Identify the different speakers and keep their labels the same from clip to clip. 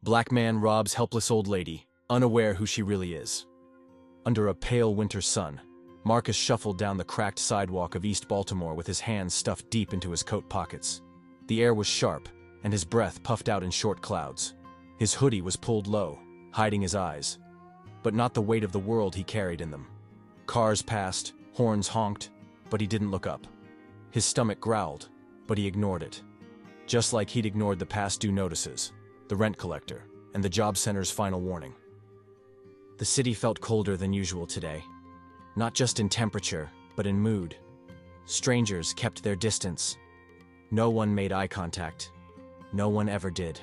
Speaker 1: Black man robs helpless old lady, unaware who she really is. Under a pale winter sun, Marcus shuffled down the cracked sidewalk of East Baltimore with his hands stuffed deep into his coat pockets. The air was sharp, and his breath puffed out in short clouds. His hoodie was pulled low, hiding his eyes, but not the weight of the world he carried in them. Cars passed, horns honked, but he didn't look up. His stomach growled, but he ignored it. Just like he'd ignored the past due notices, the rent collector, and the job center's final warning. The city felt colder than usual today. Not just in temperature, but in mood. Strangers kept their distance. No one made eye contact. No one ever did.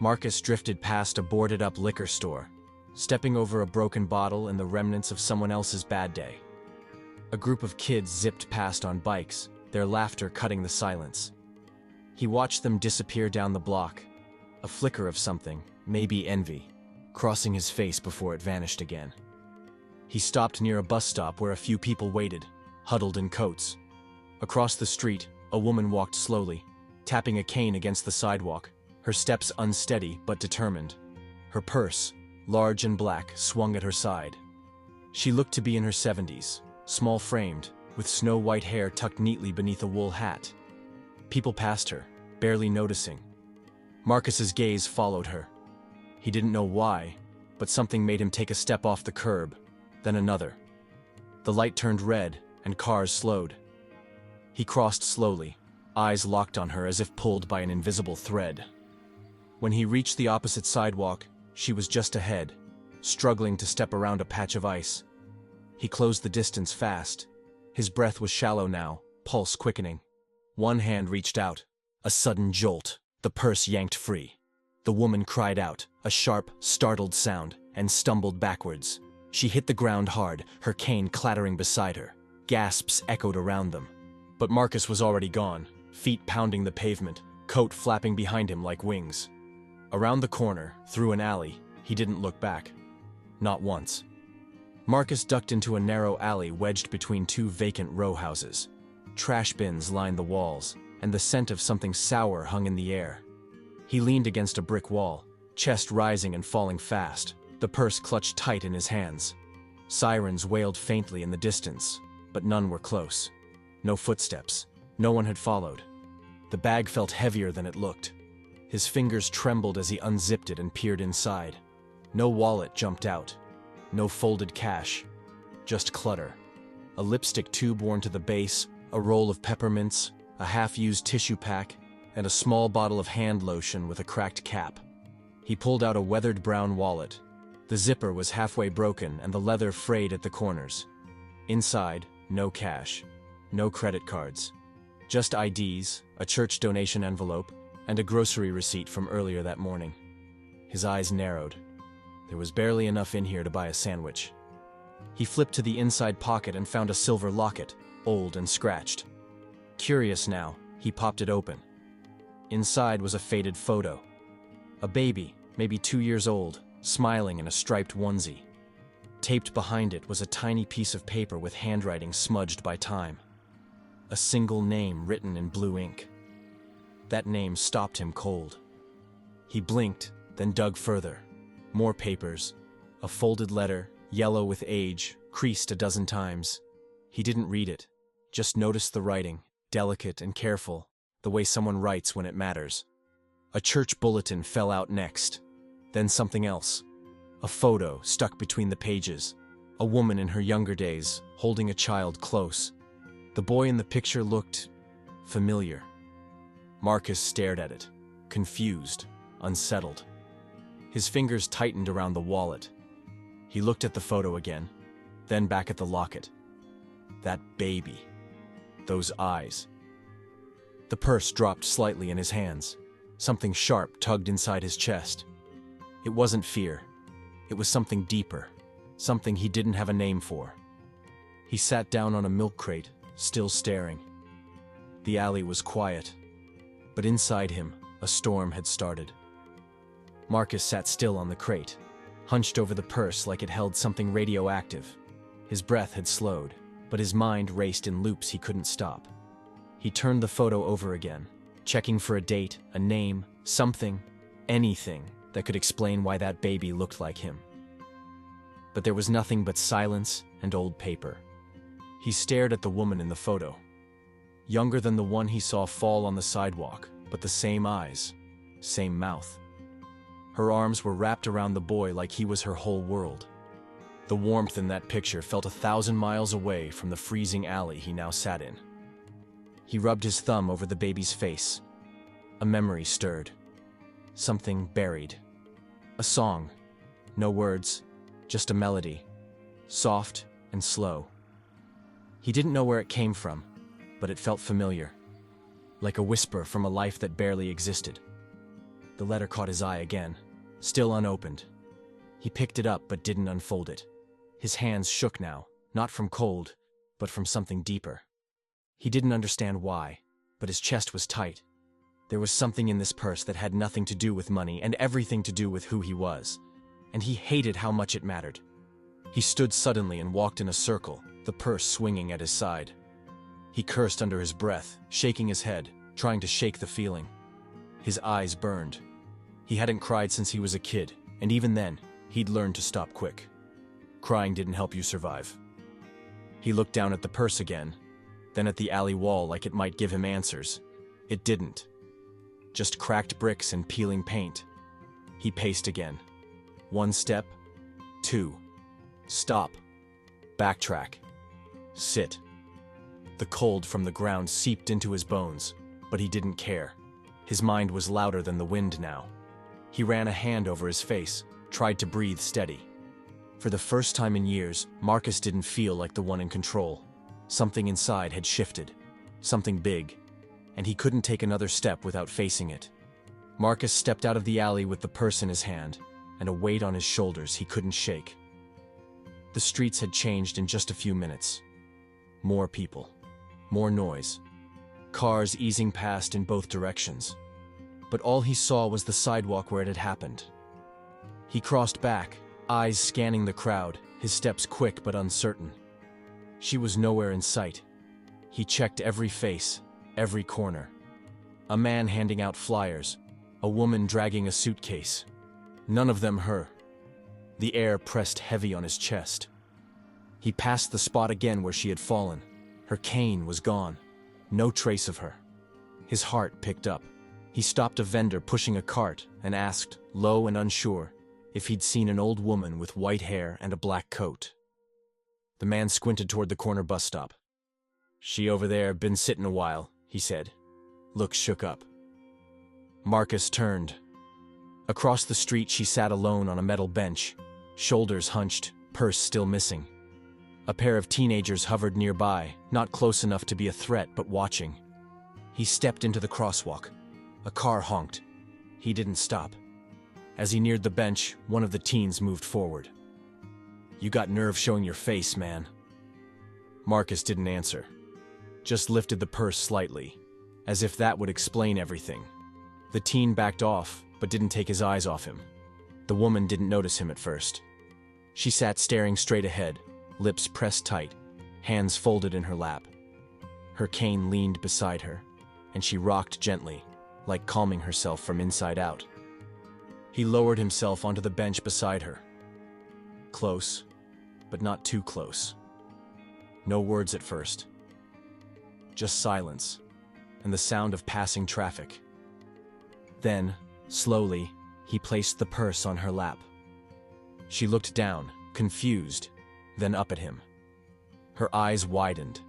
Speaker 1: Marcus drifted past a boarded-up liquor store, stepping over a broken bottle and the remnants of someone else's bad day. A group of kids zipped past on bikes, their laughter cutting the silence. He watched them disappear down the block, a flicker of something, maybe envy, crossing his face before it vanished again. He stopped near a bus stop where a few people waited, huddled in coats. Across the street, a woman walked slowly, tapping a cane against the sidewalk, her steps unsteady but determined. Her purse, large and black, swung at her side. She looked to be in her 70s, small-framed, with snow-white hair tucked neatly beneath a wool hat. People passed her, barely noticing. Marcus's gaze followed her. He didn't know why, but something made him take a step off the curb, then another. The light turned red, and cars slowed. He crossed slowly, eyes locked on her as if pulled by an invisible thread. When he reached the opposite sidewalk, she was just ahead, struggling to step around a patch of ice. He closed the distance fast. His breath was shallow now, pulse quickening. One hand reached out. A sudden jolt. The purse yanked free. The woman cried out, a sharp, startled sound, and stumbled backwards. She hit the ground hard, her cane clattering beside her. Gasps echoed around them. But Marcus was already gone, feet pounding the pavement, coat flapping behind him like wings. Around the corner, through an alley, he didn't look back. Not once. Marcus ducked into a narrow alley wedged between two vacant row houses. Trash bins lined the walls, and the scent of something sour hung in the air. He leaned against a brick wall, chest rising and falling fast, the purse clutched tight in his hands. Sirens wailed faintly in the distance, but none were close. No footsteps. No one had followed. The bag felt heavier than it looked. His fingers trembled as he unzipped it and peered inside. No wallet jumped out. No folded cash. Just clutter. A lipstick tube worn to the base, a roll of peppermints, a half-used tissue pack, and a small bottle of hand lotion with a cracked cap. He pulled out a weathered brown wallet. The zipper was halfway broken and the leather frayed at the corners. Inside, no cash. No credit cards. Just IDs, a church donation envelope, and a grocery receipt from earlier that morning. His eyes narrowed. There was barely enough in here to buy a sandwich. He flipped to the inside pocket and found a silver locket, old and scratched. Curious now, he popped it open. Inside was a faded photo. A baby, maybe 2 years old, smiling in a striped onesie. Taped behind it was a tiny piece of paper with handwriting smudged by time. A single name written in blue ink. That name stopped him cold. He blinked, then dug further. More papers. A folded letter, yellow with age, creased a dozen times. He didn't read it, just noticed the writing, delicate and careful, the way someone writes when it matters. A church bulletin fell out next. Then something else. A photo stuck between the pages. A woman in her younger days, holding a child close. The boy in the picture looked familiar. Marcus stared at it, confused, unsettled. His fingers tightened around the wallet. He looked at the photo again, then back at the locket. That baby. Those eyes. The purse dropped slightly in his hands. Something sharp tugged inside his chest. It wasn't fear. It was something deeper, something he didn't have a name for. He sat down on a milk crate, still staring. The alley was quiet, but inside him, a storm had started. Marcus sat still on the crate, hunched over the purse like it held something radioactive. His breath had slowed, but his mind raced in loops he couldn't stop. He turned the photo over again, checking for a date, a name, something, anything, that could explain why that baby looked like him. But there was nothing but silence and old paper. He stared at the woman in the photo. Younger than the one he saw fall on the sidewalk, but the same eyes, same mouth. Her arms were wrapped around the boy like he was her whole world. The warmth in that picture felt 1,000 miles away from the freezing alley he now sat in. He rubbed his thumb over the baby's face. A memory stirred. Something buried. A song. No words, just a melody. Soft and slow. He didn't know where it came from, but it felt familiar. Like a whisper from a life that barely existed. The letter caught his eye again, still unopened. He picked it up but didn't unfold it. His hands shook now, not from cold, but from something deeper. He didn't understand why, but his chest was tight. There was something in this purse that had nothing to do with money and everything to do with who he was, and he hated how much it mattered. He stood suddenly and walked in a circle, the purse swinging at his side. He cursed under his breath, shaking his head, trying to shake the feeling. His eyes burned. He hadn't cried since he was a kid, and even then, he'd learned to stop quick. Crying didn't help you survive. He looked down at the purse again, then at the alley wall like it might give him answers. It didn't. Just cracked bricks and peeling paint. He paced again. 1 step, 2. Stop. Backtrack. Sit. The cold from the ground seeped into his bones, but he didn't care. His mind was louder than the wind now. He ran a hand over his face, tried to breathe steady. For the first time in years, Marcus didn't feel like the one in control. Something inside had shifted. Something big. And he couldn't take another step without facing it. Marcus stepped out of the alley with the purse in his hand, and a weight on his shoulders he couldn't shake. The streets had changed in just a few minutes. More people. More noise. Cars easing past in both directions. But all he saw was the sidewalk where it had happened. He crossed back, eyes scanning the crowd, his steps quick but uncertain. She was nowhere in sight. He checked every face, every corner. A man handing out flyers, a woman dragging a suitcase. None of them her. The air pressed heavy on his chest. He passed the spot again where she had fallen. Her cane was gone. No trace of her. His heart picked up. He stopped a vendor pushing a cart and asked, low and unsure, if he'd seen an old woman with white hair and a black coat. The man squinted toward the corner bus stop. She over there, been sittin' a while, he said. Looks shook up. Marcus turned. Across the street she sat alone on a metal bench, shoulders hunched, purse still missing. A pair of teenagers hovered nearby, not close enough to be a threat but watching. He stepped into the crosswalk. A car honked. He didn't stop. As he neared the bench, one of the teens moved forward. You got nerve showing your face, man. Marcus didn't answer. Just lifted the purse slightly, as if that would explain everything. The teen backed off, but didn't take his eyes off him. The woman didn't notice him at first. She sat staring straight ahead, lips pressed tight, hands folded in her lap. Her cane leaned beside her, and she rocked gently, like calming herself from inside out. He lowered himself onto the bench beside her. Close, but not too close. No words at first. Just silence, and the sound of passing traffic. Then, slowly, he placed the purse on her lap. She looked down, confused, then up at him. Her eyes widened,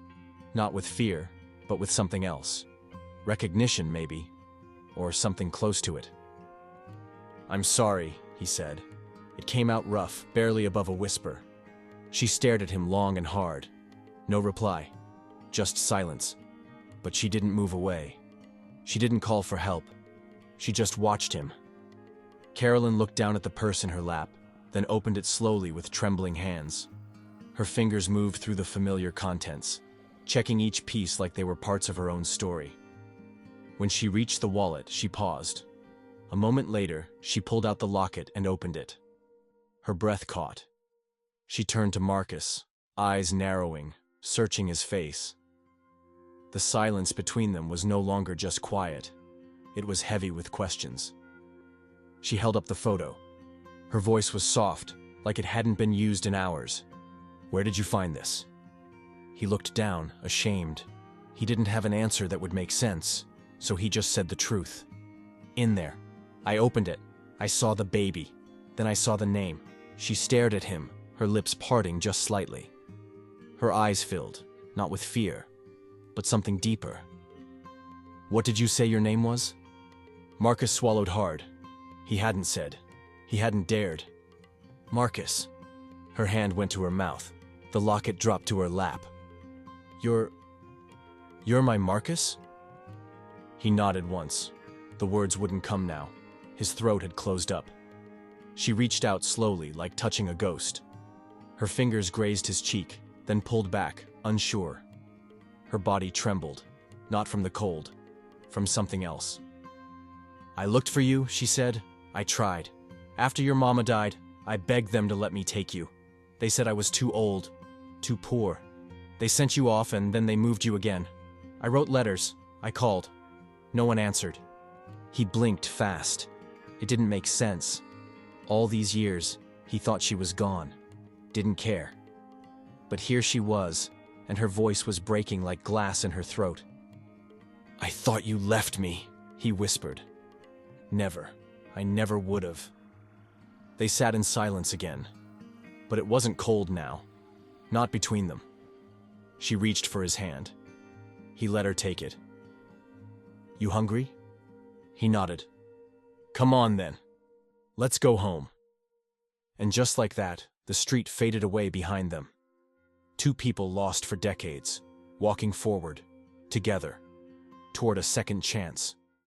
Speaker 1: not with fear, but with something else. Recognition, maybe, or something close to it. I'm sorry, he said. It came out rough, barely above a whisper. She stared at him long and hard. No reply, just silence. But she didn't move away. She didn't call for help. She just watched him. Carolyn looked down at the purse in her lap, then opened it slowly with trembling hands. Her fingers moved through the familiar contents, checking each piece like they were parts of her own story. When she reached the wallet, she paused. A moment later, she pulled out the locket and opened it. Her breath caught. She turned to Marcus, eyes narrowing, searching his face. The silence between them was no longer just quiet. It was heavy with questions. She held up the photo. Her voice was soft, like it hadn't been used in hours. "Where did you find this?" He looked down, ashamed. He didn't have an answer that would make sense, so he just said the truth. "In there." I opened it. I saw the baby. Then I saw the name. She stared at him, her lips parting just slightly. Her eyes filled, not with fear, but something deeper. "What did you say your name was?" Marcus swallowed hard. He hadn't said. He hadn't dared. "Marcus." Her hand went to her mouth. The locket dropped to her lap. You're my Marcus?" He nodded once. The words wouldn't come now. His throat had closed up. She reached out slowly, like touching a ghost. Her fingers grazed his cheek, then pulled back, unsure. Her body trembled, not from the cold, from something else. "I looked for you," she said. "I tried. After your mama died, I begged them to let me take you. They said I was too old, too poor. They sent you off and then they moved you again. I wrote letters. I called. No one answered." He blinked fast. It didn't make sense. All these years, he thought she was gone. Didn't care. But here she was, and her voice was breaking like glass in her throat. "I thought you left me," he whispered. "Never. I never would have." They sat in silence again. But it wasn't cold now. Not between them. She reached for his hand. He let her take it. "You hungry?" He nodded. "Come on then. Let's go home." And just like that, the street faded away behind them. Two people lost for decades, walking forward, together, toward a second chance.